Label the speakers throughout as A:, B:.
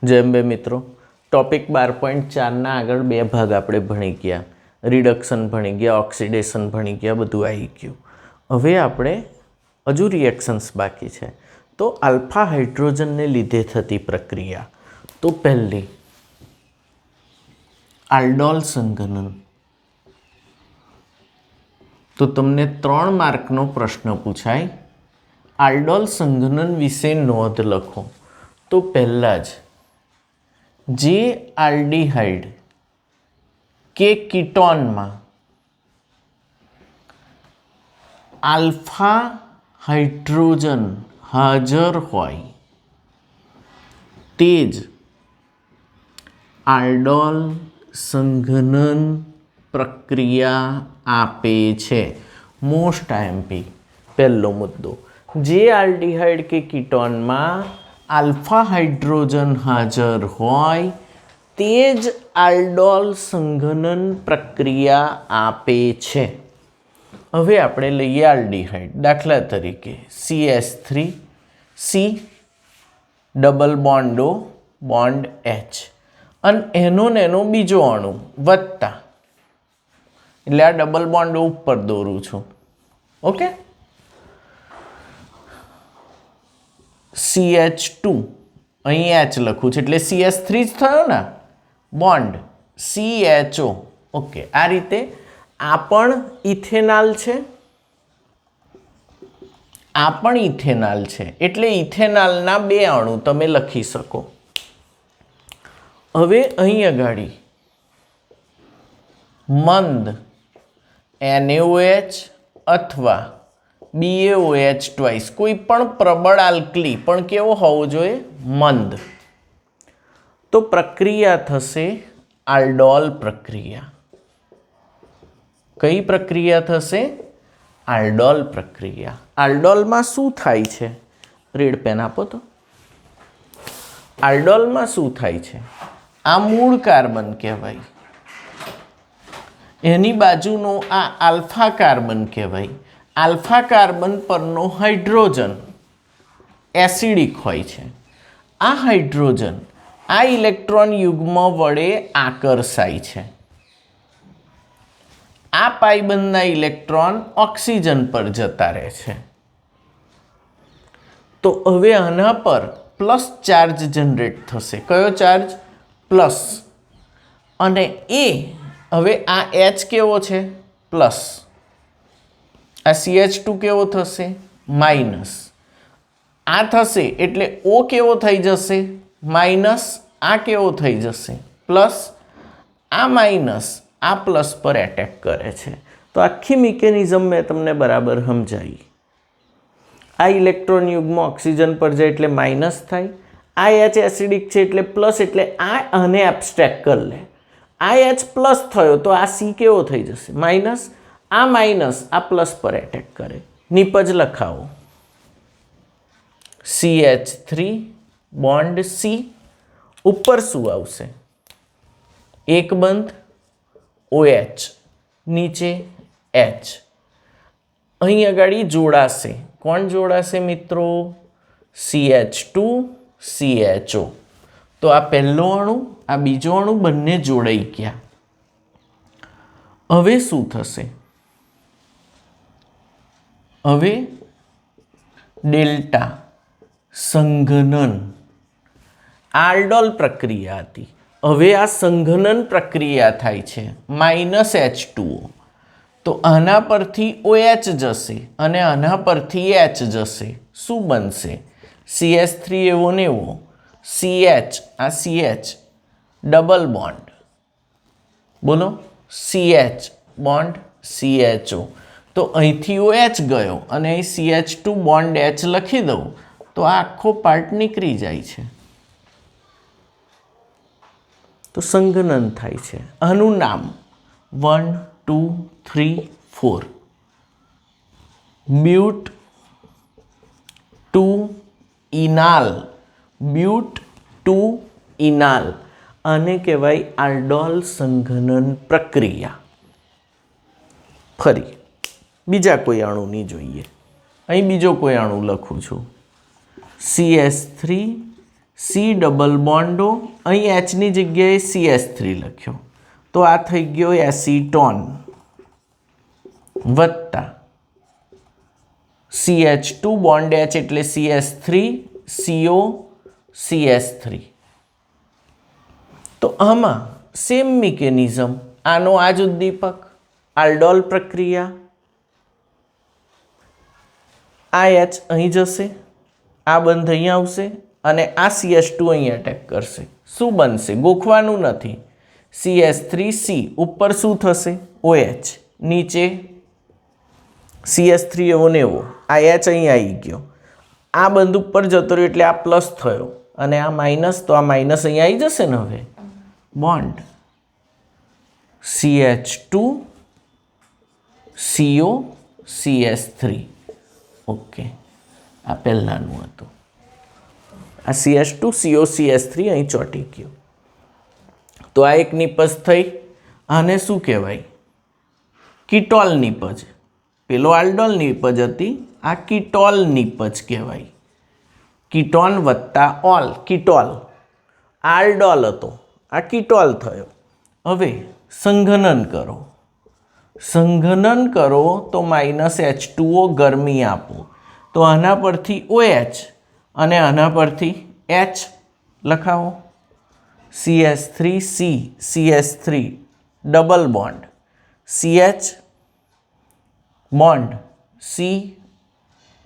A: જેમ બે મિત્રો ટોપિક 12.4 આગળ બે ભાગ આપણે ભણી ગયા, રિડક્શન ભણી ગયા, ઓક્સિડેશન ભણી ગયા, બધું આવી ગયું. હવે આપણે હજુ રિએક્શન્સ બાકી છે. તો આલ્ફા હાઇડ્રોજનને લીધે થતી પ્રક્રિયા. તો પહેલી આલ્ડોલ સંઘનન. તો તમને 3 માર્કનો પ્રશ્ન પૂછાય. આલ્ડોલ સંઘનન વિશે નોંધ લખો. તો પહેલાં જ જે આલ્ડીહાઇડ કે કીટોનમાં આલ્ફા હાઇડ્રોજન હાજર હોય તે જ આલ્ડોલ સંઘનન પ્રક્રિયા આપે છે. મોસ્ટ આઈએમપી પહેલો મુદ્દો, જે આલ્ડીહાઇડ કે કીટોનમાં આલ્ફા હાઇડ્રોજન હાજર હોય તે જ આલ્ડોલ સંઘનન પ્રક્રિયા આપે છે. હવે આપણે લઈએ આલ્ડીહાઇડ. દાખલા તરીકે CH3C double bond O bond H અને એનો બીજો અણુ વત્તા, એટલે આ ડબલ બોન્ડ ઉપર દોરું છું. ઓકે, CH2 અહીં H લખું છું એટલે CH3 જ થયો ને, બોન્ડ CHO. ઓકે, આ રીતે આ પણ ઇથેનાલ છે, આ પણ ઇથેનાલ છે, એટલે ઇથેનાલના 2 અણુ તમે લખી શકો. હવે અહીં અગાડી મંદ NaOH અથવા BaOH ટ્વાઇસ, કોઈ પણ પ્રબળ આલ્કલી પણ કેવો હોવો જોઈએ? મંદ. તો પ્રક્રિયા થશે આલ્ડોલ પ્રક્રિયા. કઈ પ્રક્રિયા થશે? આલ્ડોલ પ્રક્રિયા. આલ્ડોલમાં શું થાય છે? રેડ પેન આપો તો. આલ્ડોલમાં શું થાય છે? આ મૂળ કાર્બન કહેવાય, એની બાજુનો આ આલ્ફા કાર્બન કહેવાય. આલ્ફા કાર્બન પરનો હાઇડ્રોજન એસિડિક હોય છે. આ હાઇડ્રોજન આ ઇલેક્ટ્રોન યુગ્મ વડે આકર્ષાય છે. આ પાઇબંધના ઇલેક્ટ્રોન ઓક્સિજન પર જતા રહે છે. તો હવે આના પર પ્લસ ચાર્જ જનરેટ થશે. કયો ચાર્જ? પ્લસ. અને એ હવે આ H કેવો છે? પ્લસ. આ CH2 કેવો થશે? માઇનસ. આ થશે એટલે O કેવો થઈ જશે? માઇનસ. આ કેવો થઈ જશે? પ્લસ. આ માઇનસ આ પ્લસ પર એટેક કરે છે. તો આખી મિકેનિઝમ મેં તમને બરાબર સમજાવી. આ ઇલેક્ટ્રોન યુગ્મ ઓક્સિજન પર જાય એટલે માઇનસ થાય. આ H એસિડિક છે એટલે પ્લસ, એટલે આ આને એબ્સ્ટ્રેક્ટ કરી લે. આ H પ્લસ થયો તો આ C કેવો થઈ જશે? માઇનસ. આ માઇનસ આ પ્લસ પર એટેક કરે. નિપજ લખાવો. CH3 બોન્ડ C ઉપર શું આવશે? એક બંધ OH, નીચે H. અહીં આગળ જોડાશે. કોણ જોડાશે મિત્રો? CH2 CHO. તો આ પહેલો અણુ આ બીજો અણુ બંને જોડાઈ ગયા. હવે શું થશે? હવે ડેલ્ટા સંઘનન. આલ્ડોલ પ્રક્રિયા હતી, હવે આ સંઘનન પ્રક્રિયા થાય છે માઇનસ H2O. તો આના પરથી OH જશે અને આના પરથી H જશે. શું બનશે? CH3 એવો ને એવો, CH આ CH ડબલ બોન્ડ, બોલો CH બોન્ડ CHO. તો અહીંથી OH ગયો અને અહીં CH2 બોન્ડ H લખી દઉં તો આ આખો પાર્ટ નીકળી જાય છે. તો સંઘનન થાય છે. આનું નામ 1 2 3 4 બ્યુટ ટુ ઇનાલ. But two ઇનાલ. આને કહેવાય આલ્ડોલ સંઘનન પ્રક્રિયા. ફરી બીજા કોઈ અણુની જોઈએ. અહીં બીજો કોઈ અણુ લખું છું. CH3 સી ડબલ બોન્ડો, અહીં એચની જગ્યાએ CH3 લખ્યો તો આ થઈ ગયો એસીટોન વત્તા CH2 બોન્ડ H એટલે CH3 CO CH3. તો આમાં સેમ મિકેનિઝમ, આનો આ જ ઉદ્દીપક આલ્ડોલ પ્રક્રિયા, આ H અહીં જશે, આ બંધ અહીં આવશે અને આ CH2 અહીં એટેક કરશે. શું બનશે? ગોખવાનું નથી. CH3C ઉપર શું થશે? OH, નીચે CH3 એવો ને એવો, આ H અહીં આવી ગયો, આ બંધ ઉપર જતો રહ્યો એટલે આ પ્લસ થયો અને આ માઇનસ, તો આ માઇનસ અહીં આવી જશે ને. હવે bond CH2 CO CH3. Okay, આ પહેલાંનું હતું. આ CH2 CO CH3 અહીં ચોંટી ગયું. તો આ એક નિપજ થઈ. આને શું કહેવાય? કીટોલ નિપજ. પેલો આલ્ડોલ નિપજ હતી, આ કીટોલ નિપજ કહેવાય. કીટોન વત્તા ઓલ, કીટોલ. આલ્ડોલ હતો, આ કીટોલ થયો. હવે સંઘનન કરો. સંઘનન કરો તો -H2O ગરમી આપો, તો આના પરથી OH અને આના પરથી H લખાવો. CH3C CH3 double bond, CH bond C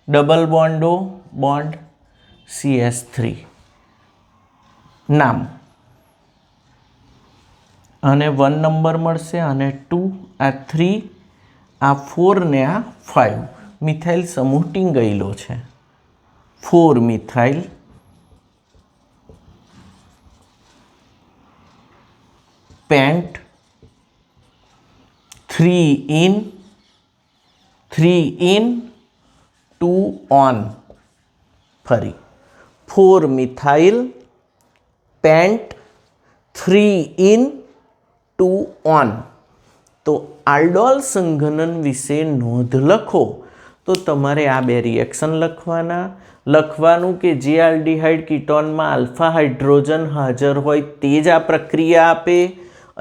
A: double બોન્ડો બોન્ડ CH3. નામ અને 1 નંબર મળશે, અને 2, આ 3, આ 4 ને આ 5. મિથાઇલ સમૂહ ટીંગાયેલો છે. 4 મિથાઇલ પેન્ટ 3 in 2 on. ફરી 4 મિથાઇલ પેન્ટ 3 in 2 on. તો આલ્ડોલ સંઘનન વિશે નોંધ લખો તો તમારે આ બે રિએક્શન લખવાના. લખવાનું કે જે આલ્ડીહાઇડ કીટોનમાં આલ્ફા હાઇડ્રોજન હાજર હોય તે જ આ પ્રક્રિયા આપે.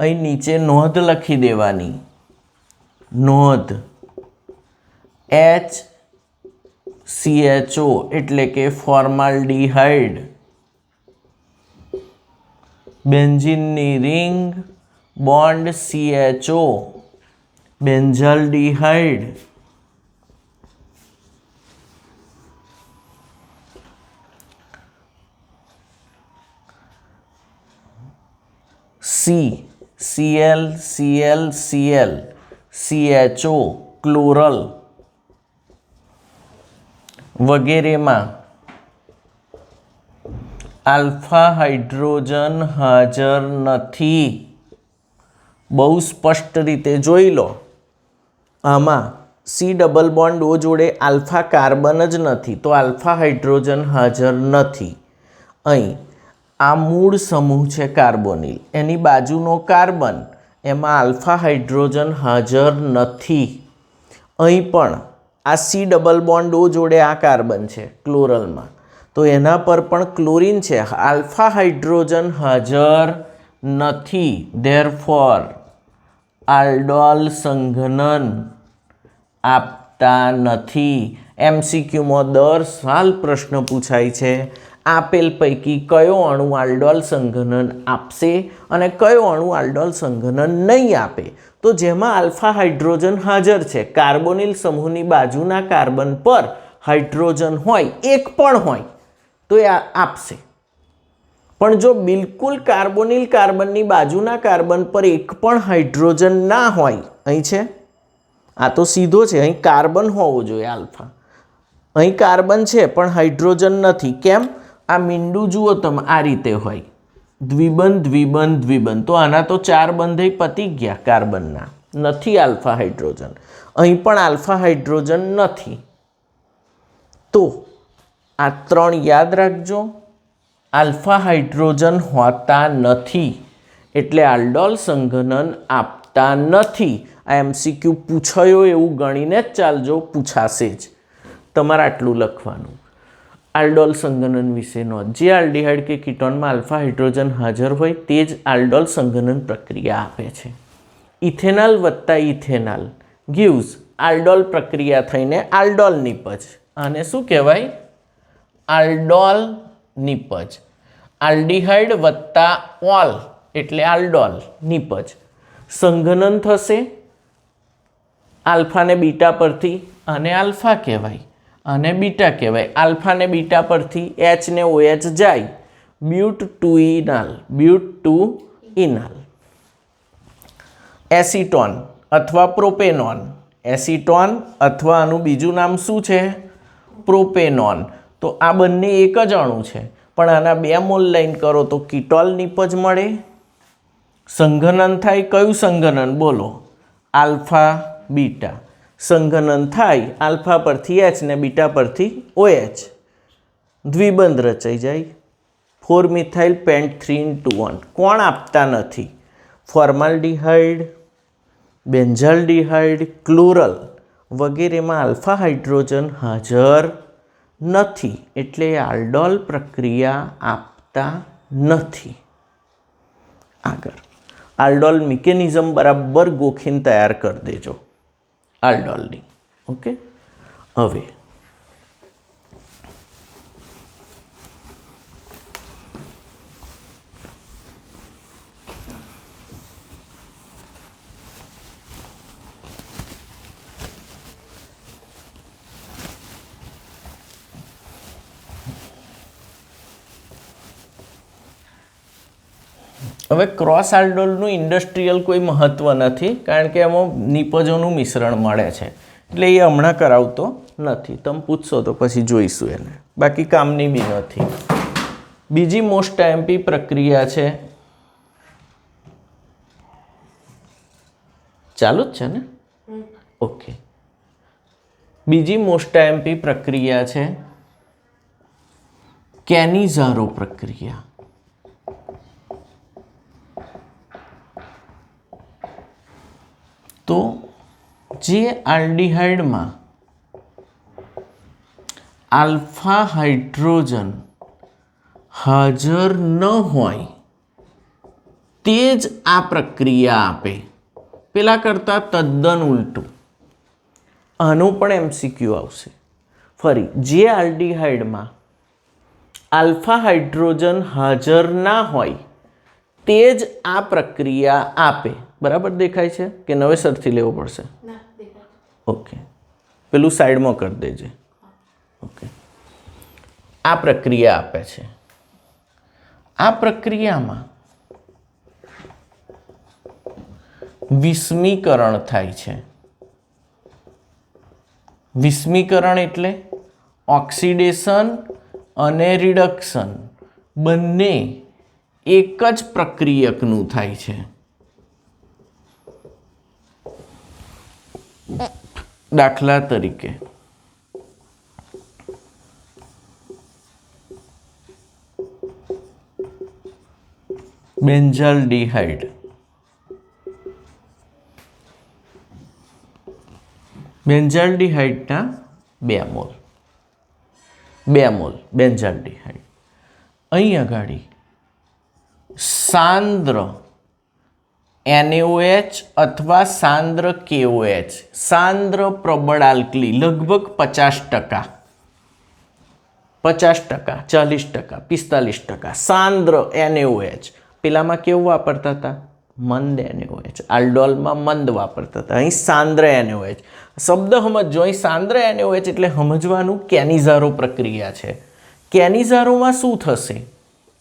A: અહીં નીચે નોંધ લખી દેવાની. નોંધ HCHO એટલે કે ફોર્માલ્ડીહાઇડ, બેન્ઝીનની ring bond CHO benzaldehyde, CL CL CL CHO chloral વગેરેમાં આલ્ફા હાઇડ્રોજન હાજર નથી. બહુ સ્પષ્ટ રીતે જોઈ લો. આમાં C ડબલ બોન્ડ O જોડે આલ્ફા કાર્બન જ નથી, તો આલ્ફા હાઇડ્રોજન હાજર નથી. અહીં આ મૂળ સમૂહ છે કાર્બોનિલ, એની બાજુનો કાર્બન, એમાં આલ્ફા હાઇડ્રોજન હાજર નથી. અહીં પણ આ C ડબલ બોન્ડ O જોડે આ કાર્બન છે ક્લોરલમાં, તો એના પર પણ ક્લોરીન છે, આલ્ફા હાઇડ્રોજન હાજર નથી. ધેરફોર આલ્ડોલ સંઘનન આપતા નથી. MCQમાં દર સાલ પ્રશ્ન પૂછાય છે, આપેલ પૈકી કયો અણુ આલ્ડોલ સંઘનન આપશે અને કયો અણુ આલ્ડોલ સંઘનન નહીં આપે. તો જેમાં આલ્ફા હાઇડ્રોજન હાજર છે, કાર્બોનિલ સમૂહની બાજુના કાર્બન પર હાઇડ્રોજન હોય, એક પણ હોય તો એ આપશે. પણ જો બિલકુલ કાર્બોનિલ કાર્બનની બાજુના કાર્બન પર એક પણ હાઇડ્રોજન ના હોય, અહીં છે, આ તો સીધો છે, અહીં કાર્બન હોવો જોઈએ આલ્ફા, અહીં કાર્બન છે પણ હાઇડ્રોજન નથી. કેમ? આ મીંડું જુઓ તમે, આ રીતે હોય, દ્વિબંધ દ્વિબંધ દ્વિબંધ, તો આના તો 4 બંધ પતી ગયા કાર્બનના, નથી આલ્ફા હાઇડ્રોજન. અહીં પણ આલ્ફા હાઇડ્રોજન નથી. તો આ 3 યાદ રાખજો. આલ્ફા હાઇડ્રોજન હોતા નથી એટલે આલ્ડોલ સંઘનન આપતા નથી. આ MCQ પૂછાયો એવું ગણીને જ ચાલજો, પૂછાશે જ. તમારે આટલું લખવાનું. આલ્ડોલ સંઘનન વિશે નોંધ. જે આલ્ડિહાઇડ કે કીટોનમાં આલ્ફા હાઇડ્રોજન હાજર હોય તે જ આલ્ડોલ સંઘનન પ્રક્રિયા આપે છે. ઇથેનોલ વત્તા ઇથેનોલ ગીવ્સ આલ્ડોલ પ્રક્રિયા થઈને આલ્ડોલ નિપજ. આને શું કહેવાય? આલ્ડોલ નિપજ. આલ્ડિહાઇડ વત્તા ઓલ એટલે આલ્ડોલ નિપજ. સંઘનન થશે આલ્ફા ને બીટા પરથી, અને આલ્ફા કહેવાય અને બીટા કહેવાય. આલ્ફા ને બીટા પરથી એચ ને ઓએચ જાય, but two enal, but two enal. Acetone અથવા પ્રોપેનોન. એસિટોન અથવા આનું બીજું નામ શું છે? પ્રોપેનોન. તો આ બંને એક જ અણુ છે, પણ આના 2 મોલ લાઈન કરો તો કીટોલ નિપજ મળે. સંઘનન થાય, કયું સંઘનન બોલો? Alpha beta. સંઘનન થાય આલ્ફા પરથી એચ ને બીટા પરથી ઓએચ, દ્વિબંધ રચાઈ જાય. 4 મિથાઇલ પેન્ટ 3:1. કોણ આપતા નથી? ફોર્માલ્ડિહાઇડ, બેન્ઝાલ્ડિહાઇડ, ક્લોરલ વગેરેમાં આલ્ફા હાઇડ્રોજન હાજર નથી, એટલે આલ્ડોલ પ્રક્રિયા આપતા નથી. આગળ આલ્ડોલ મિકેનિઝમ બરાબર ગોખીને તૈયાર કરી દેજો આલ્ડોલની. ઓકે, હવે ક્રોસ આલ્ડોલનું ઇન્ડસ્ટ્રીયલ કોઈ મહત્ત્વ નથી, કારણ કે એમાં નિપજોનું મિશ્રણ મળે છે, એટલે એ હમણાં કરાવતો નથી. તમે પૂછશો તો પછી જોઈશું એને, બાકી કામની બી નથી. બીજી મોસ્ટ આઈએમપી પ્રક્રિયા છે, ચાલુ જ છે ને? ઓકે, બીજી મોસ્ટ આઈએમપી પ્રક્રિયા છે કેનિઝારો પ્રક્રિયા. તો જે આલ્ડિહાઇડમાં આલ્ફા હાઇડ્રોજન હાજર ન હોય તે જ આ પ્રક્રિયા આપે, પેલા કરતાં તદ્દન ઉલટું. આનું પણ એમસીક્યુ આવશે. ફરી, જે આલ્ડિહાઇડમાં આલ્ફા હાઇડ્રોજન હાજર ના હોય તે જ આ પ્રક્રિયા આપે. બરાબર દેખાય છે કે નવેસરથી લેવો પડશે? ઓકે, પેલું સાઈડમાં કરી દેજે. ઓકે, આ પ્રક્રિયા આપે છે. આ પ્રક્રિયામાં વિસ્મીકરણ થાય છે. વિસ્મીકરણ એટલે ઓક્સિડેશન અને રિડક્શન બંને એક જ પ્રક્રિયકનું થાય છે. દાખલા તરીકે બેન્ઝાલ્ડિહાઇડ. બેન્ઝાલ્ડિહાઇડના 2 mall, 2 mall benzaldehyde. અહીં આગળ સાંદ્ર NaOH અથવા સાંદ્ર KOH, સાંદ્ર પ્રબળ આલ્કલી લગભગ 50%, 50%, 40%, 45%. સાંદ્ર NaOH પેલામાં કેવું વાપરતા હતા? મંદ NaOH. આલ્ડોલમાં મંદ વાપરતા હતા, અહીં સાંદ્ર NaOH. શબ્દ સમજો, અહીં સાંદ્ર NaOH એટલે સમજવાનું કેનિઝારો પ્રક્રિયા છે. કેનિઝારોમાં શું થશે?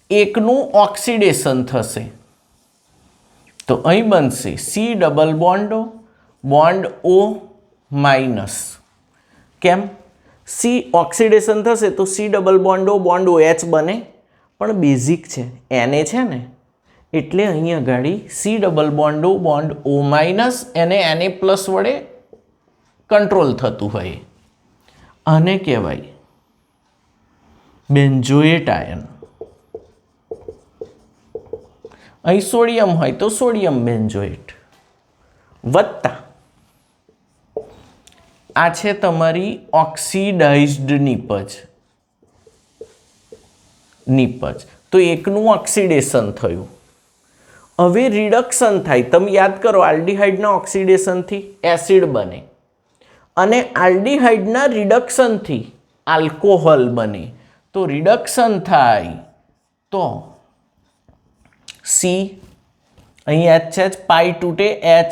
A: એકનું ઓક્સિડેશન થશે, તો અહીં બનશે C double bond O minus. કેમ? C ઓક્સિડેશન થશે તો C ડબલ બોન્ડ OH બને, પણ બેઝિક છે Na છે ને, એટલે અહીં આગળ C double bond O minus એને Na પ્લસ વડે કંટ્રોલ થતું હોય. આને કહેવાય બેન્ઝોએટ આયન. અહીં સોડિયમ હોય તો સોડિયમ બેન્ઝોએટ વત્તા આ છે તમારી ઓક્સિડાઇઝ્ડ નિપજ. નિપજ તો એકનું ઓક્સિડેશન થયું. હવે રિડક્શન થાય. તમે યાદ કરો આલ્ડીહાઇડના ઓક્સિડેશનથી એસિડ બને અને આલ્ડીહાઇડના રિડક્શનથી આલ્કોહોલ બને. તો રિડક્શન થાય તો સી અહીં એચ છે પાઈ તૂટે એચ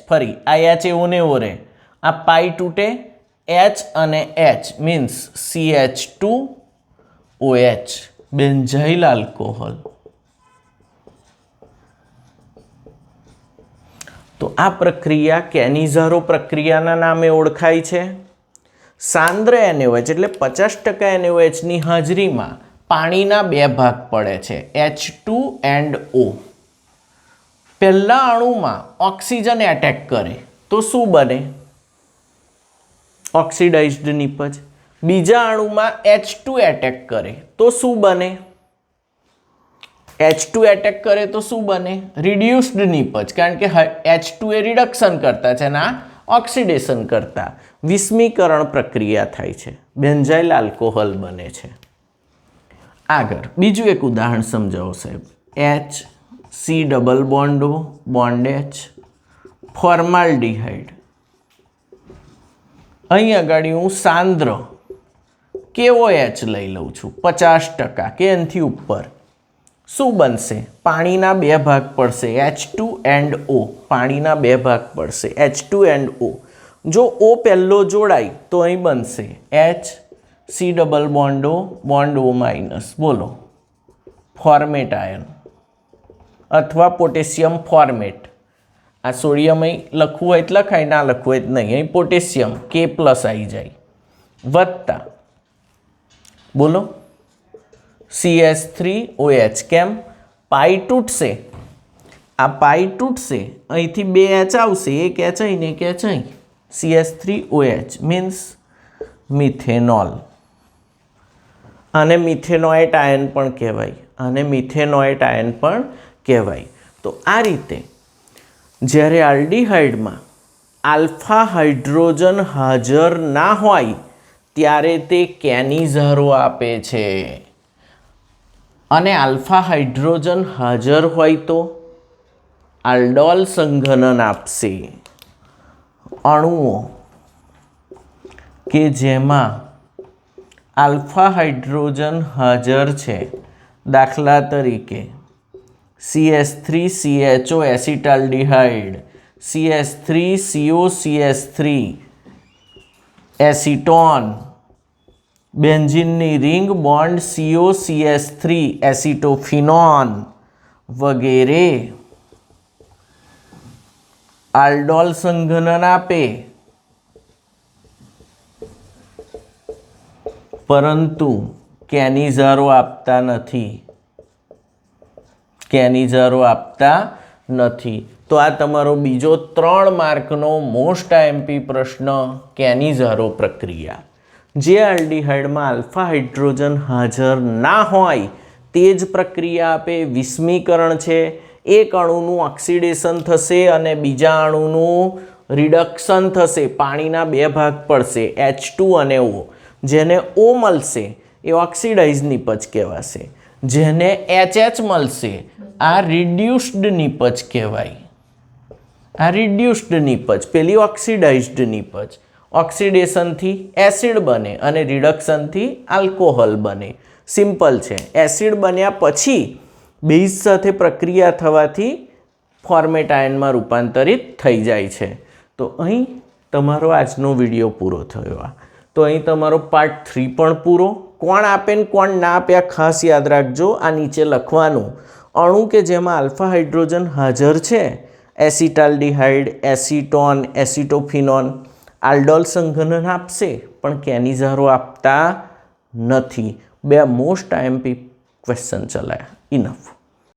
A: ફરી આ એચ એવો ને એવો રહે. આ પાઈ તૂટે એચ અને H means CH2OH benzyl alcohol. તો આ પ્રક્રિયા કેનિઝારો પ્રક્રિયાના નામે ઓળખાય છે. સાંદ્ર NaOH એટલે 50% NaOHની હાજરીમાં પાણીના બે ભાગ પડે છે H2O. પહેલા અણુમાં ઓક્સિજન એટેક કરે તો શું બને? ઓક્સિડાઇઝ્ડ નિપજ. બીજા અણુમાં H2 એટેક કરે તો શું બને? H2 એટેક કરે તો શું બને? રિડ્યુસ્ડ નિપજ, કારણ કે H2 એ રિડક્શન કરતા છે અને આ ઓક્સિડેશન કરતા વિસ્મીકરણ પ્રક્રિયા થાય છે, બેન્ઝાઇલ આલ્કોહોલ બને છે. આગળ બીજું એક ઉદાહરણ સમજાવો સાહેબ. HC double bond O bond H formaldehyde. અહીં આગળ હું સાંદ્ર KOH લઈ લઉં છું 50% કે એનાથી ઉપર. શું બનશે? પાણીના બે ભાગ પડશે H2 and O. પાણીના બે ભાગ પડશે H2 and O. જો O પહેલો જોડાય તો અહીં બનશે HC double bond O minus. બોલો ફોર્મેટ આયન અથવા પોટેશિયમ ફોર્મેટ. આ સોડિયમ અહીં લખવું હોય એટલે લખાય, ના લખવું હોય જ નહીં. અહીં પોટેશિયમ K+ આવી જાય વત્તા બોલો CH3OH. કેમ? પાઈ તૂટશે, આ પાઈ તૂટશે, અહીંથી બે H આવશે, એક H અહીં ને એક H અહીં. CH3OH means methanol. આને મિથેનોએટ આયન પણ કહેવાય, આને મિથેનોએટ આયન પણ કહેવાય. તો આ રીતે જ્યારે આલ્ડીહાઇડમાં આલ્ફા હાઇડ્રોજન હાજર ના હોય ત્યારે તે કેનિઝારો આપે છે અને આલ્ફા હાઇડ્રોજન હાજર હોય તો આલ્ડોલ સંઘનન આપશે. અણુઓ કે જેમાં આલ્ફા હાઇડ્રોજન હાજર છે, દાખલા તરીકે CH3CHO acetaldehyde, CH3CO CH3 acetone, બેન્ઝીનની ring bond CO CH3 acetophenone વગેરે આલ્ડોલ સંઘનન આપે, પરંતુ કેનિઝારો આપતા નથી. કેનિઝારો આપતા નથી. તો આ તમારો બીજો 3 માર્કનો મોસ્ટ આઈએમપી પ્રશ્ન, કેનિઝારો પ્રક્રિયા. જે આલ્ડીહાઇડમાં આલ્ફા હાઇડ્રોજન હાજર ના હોય તે જ પ્રક્રિયા આપે. વિસ્મીકરણ છે, એક અણુનું ઓક્સિડેશન થશે અને બીજા અણુનું રિડક્શન થશે. પાણીના બે ભાગ પડશે H2 અને O. જેને O મળશે એ ઓક્સિડાઇઝ નિપજ કહેવાશે. જેને HH મળશે આ રિડ્યુસ્ડ નિપજ કહેવાય. આ રિડ્યુસ્ડ નિપજ, પેલી ઓક્સિડાઇઝ્ડ નિપજ. ઓક્સિડેશનથી એસિડ બને અને રિડક્શનથી આલ્કોહોલ બને. સિમ્પલ છે. એસિડ બન્યા પછી બેઝ સાથે પ્રક્રિયા થવાથી ફોર્મેટ આયનમાં રૂપાંતરિત થઈ જાય છે. તો અહીં તમારો આજનો વિડીયો પૂરો થયો. તો અહીં તમારો પાર્ટ 3 પણ પૂરો. કોણ આપે ને કોણ ના આપે આ ખાસ યાદ રાખજો. આ નીચે લખવાનું અણુ કે જેમાં આલ્ફા હાઇડ્રોજન હાજર છે, એસિટાલ્ડીહાઇડ, એસિટોન, એસિટોફિનોન, આલ્ડોલ સંઘનન આપશે પણ કેનિઝારો આપતા નથી. 2 મોસ્ટ આઈએમપી ક્વેશ્ચન ચલાયા. ઇનફ.